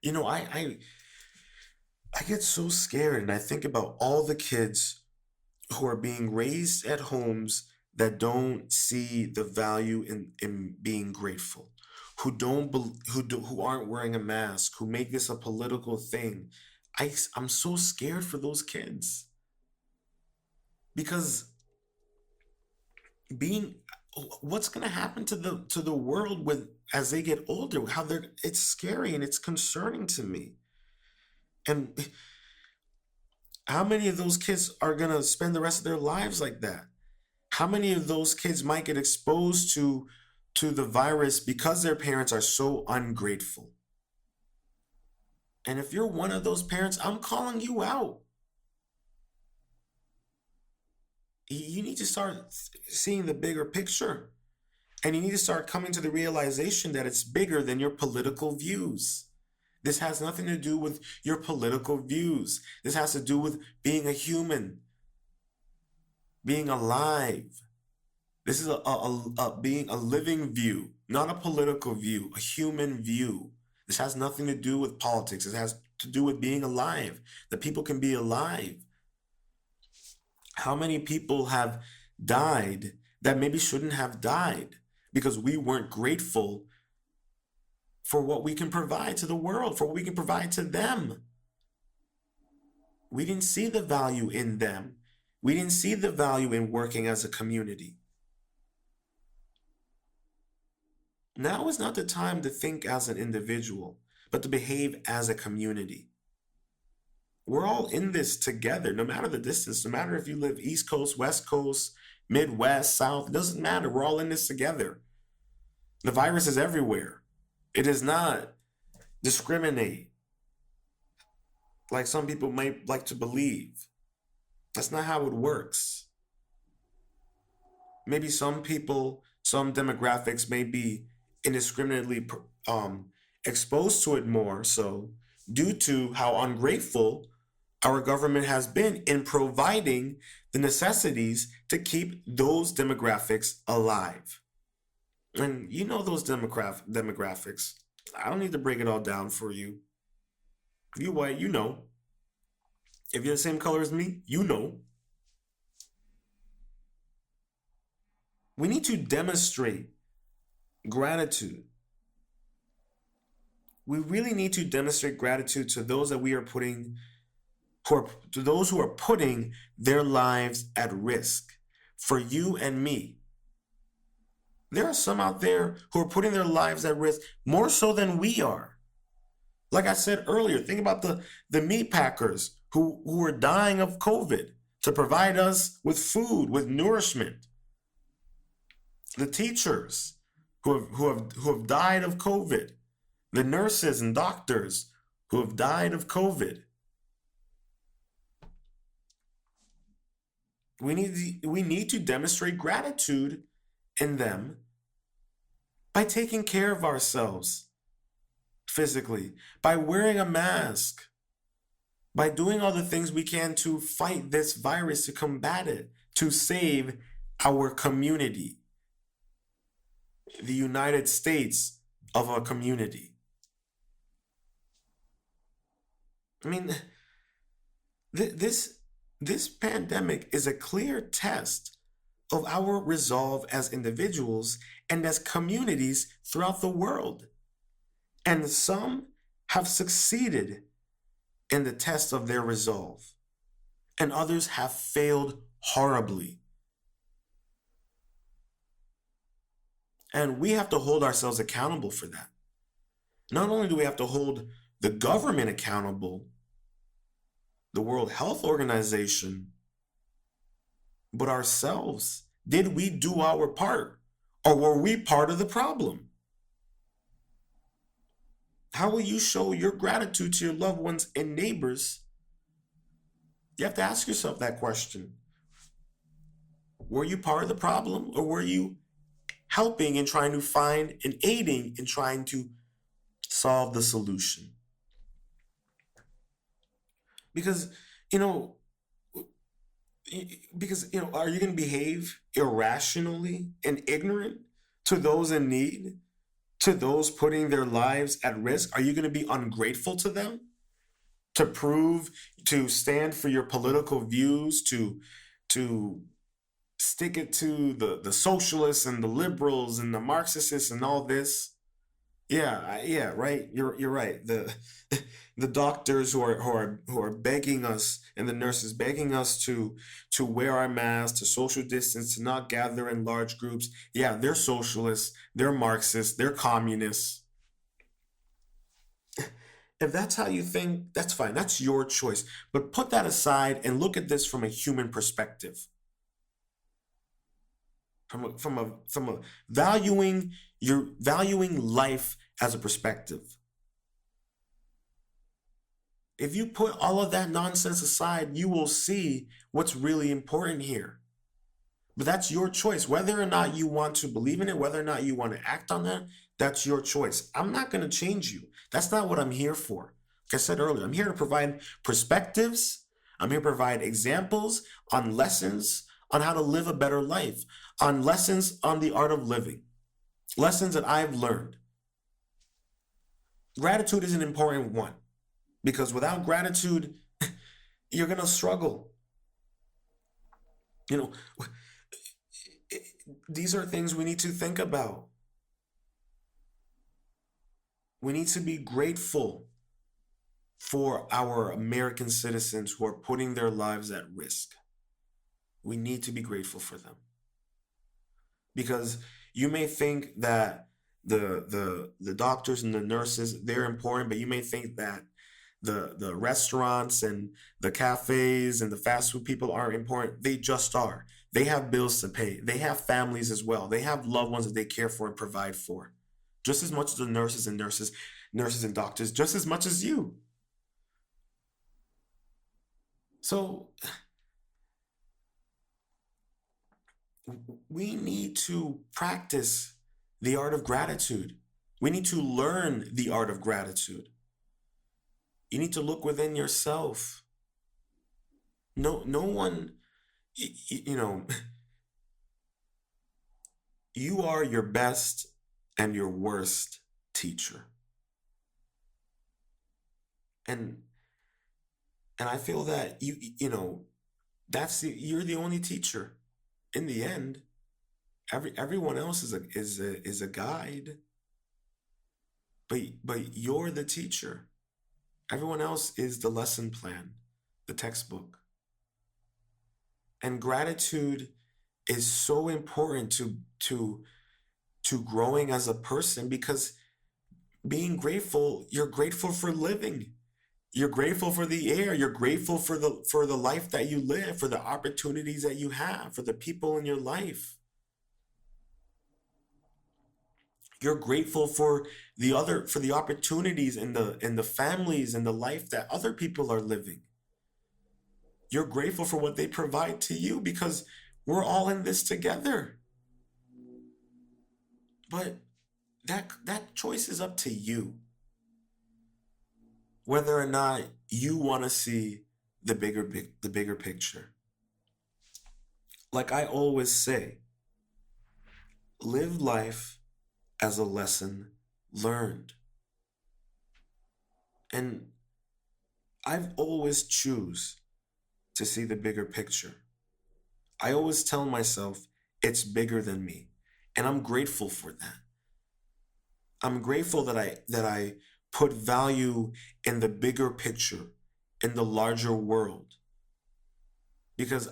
I get so scared and I think about all the kids who are being raised at homes that don't see the value in being grateful, who don't who aren't wearing a mask, who make this a political thing. I'm so scared for those kids because being what's going to happen to the world with as they get older, how they're it's scary and it's concerning to me. And how many of those kids are going to spend the rest of their lives like that? How many of those kids might get exposed to the virus because their parents are so ungrateful? And if you're one of those parents, I'm calling you out. You need to start seeing the bigger picture. And you need to start coming to the realization that it's bigger than your political views. This has nothing to do with your political views. This has to do with being a human, being alive. This is a being a living view, not a political view, a human view. This has nothing to do with politics. It has to do with being alive, that people can be alive. How many people have died that maybe shouldn't have died because we weren't grateful for what we can provide to the world, for what we can provide to them? We didn't see the value in them. We didn't see the value in working as a community. Now is not the time to think as an individual, but to behave as a community. We're all in this together, no matter the distance, no matter if you live East Coast, West Coast, Midwest, South, it doesn't matter. We're all in this together. The virus is everywhere. It does not discriminate like some people might like to believe. That's not how it works. Maybe some people, some demographics may be indiscriminately exposed to it more so due to how ungrateful our government has been in providing the necessities to keep those demographics alive. And you know those demographics. I don't need to break it all down for you. If you're white, you know. If you're the same color as me, you know. We need to demonstrate gratitude. We really need to demonstrate gratitude to those that we are putting, to those who are putting their lives at risk for you and me. There are some out there who are putting their lives at risk more so than we are. Like I said earlier, think about the meat packers who are dying of COVID to provide us with food, with nourishment. The teachers who have died of COVID. The nurses and doctors who have died of COVID. We need to demonstrate gratitude in them by taking care of ourselves physically, by wearing a mask, by doing all the things we can to fight this virus, to combat it, to save our community, the United States of a community. I mean, this this pandemic is a clear test of our resolve as individuals and as communities throughout the world. And some have succeeded in the test of their resolve, and others have failed horribly. And we have to hold ourselves accountable for that. Not only do we have to hold the government accountable, the World Health Organization, but ourselves. Did we do our part? Or were we part of the problem? How will you show your gratitude to your loved ones and neighbors? You have to ask yourself that question. Were you part of the problem, or were you helping and trying to find and aiding in trying to solve the solution? Because, you know, are you going to behave irrationally and ignorant to those in need, to those putting their lives at risk? Are you going to be ungrateful to them, to prove, to stand for your political views, to stick it to the socialists and the liberals and the Marxists and all this? Yeah, yeah, right. You're right. The doctors who are begging us, and the nurses begging us to wear our masks, to social distance, to not gather in large groups. Yeah, they're socialists, they're Marxists, they're communists. If that's how you think, that's fine. That's your choice. But put that aside and look at this from a human perspective. From a valuing life as a perspective. If you put all of that nonsense aside, you will see what's really important here. But that's your choice. Whether or not you want to believe in it, whether or not you want to act on that, that's your choice. I'm not going to change you. That's not what I'm here for. Like I said earlier, I'm here to provide perspectives. I'm here to provide examples on lessons on how to live a better life, on lessons on the art of living, lessons that I've learned. Gratitude is an important one, because without gratitude, you're going to struggle. You know, these are things we need to think about. We need to be grateful for our American citizens who are putting their lives at risk. We need to be grateful for them. Because you may think that the doctors and the nurses, they're important, but you may think that the restaurants and the cafes and the fast food people aren't important. They just are. They have bills to pay. They have families as well. They have loved ones that they care for and provide for. Just as much as the nurses and doctors, just as much as you. So we need to practice the art of gratitude. We need to learn the art of gratitude. You need to look within yourself. No one, you know, You are your best and your worst teacher. And I feel that you're the only teacher. In the end, everyone else is a guide, but you're the teacher. Everyone else is the lesson plan, the textbook. And gratitude is so important to growing as a person, because being grateful, you're grateful for living. You're grateful for the air. You're grateful for the life that you live, for the opportunities that you have, for the people in your life. You're grateful for the opportunities and the families and the life that other people are living. You're grateful for what they provide to you, because we're all in this together. But that choice is up to you, whether or not you want to see the bigger picture. Like I always say, live life as a lesson learned. And I've always choose to see the bigger picture. I always tell myself it's bigger than me. And I'm grateful for that. I'm grateful that I put value in the bigger picture, in the larger world, because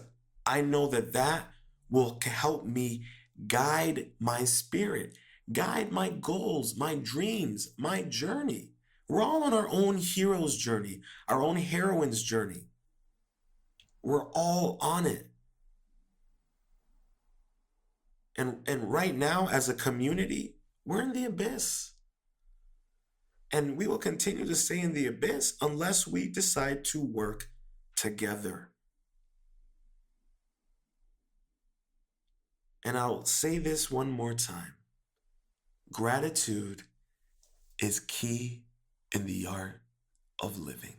I know that will help me guide my spirit, guide my goals, my dreams, my journey. We're all on our own hero's journey, our own heroine's journey. We're all on it. And right now, as a community, we're in the abyss. And we will continue to stay in the abyss unless we decide to work together. And I'll say this one more time. Gratitude is key in the art of living.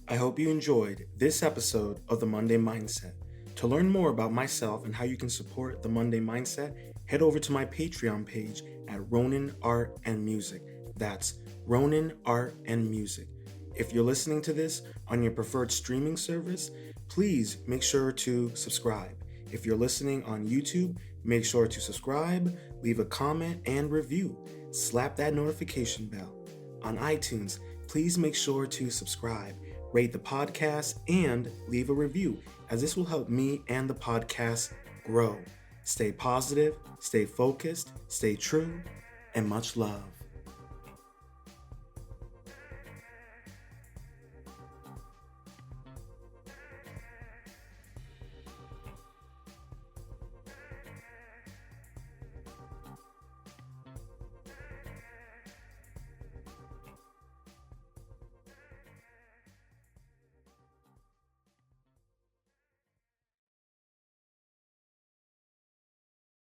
I hope you enjoyed this episode of The Monday Mindset. To learn more about myself and how you can support The Monday Mindset, head over to my Patreon page at Ronin Art and Music. That's Ronin Art and Music. If you're listening to this on your preferred streaming service, please make sure to subscribe. If you're listening on YouTube, make sure to subscribe, leave a comment, and review. Slap that notification bell. On iTunes, please make sure to subscribe, rate the podcast, and leave a review, as this will help me and the podcast grow. Stay positive, stay focused, stay true, and much love.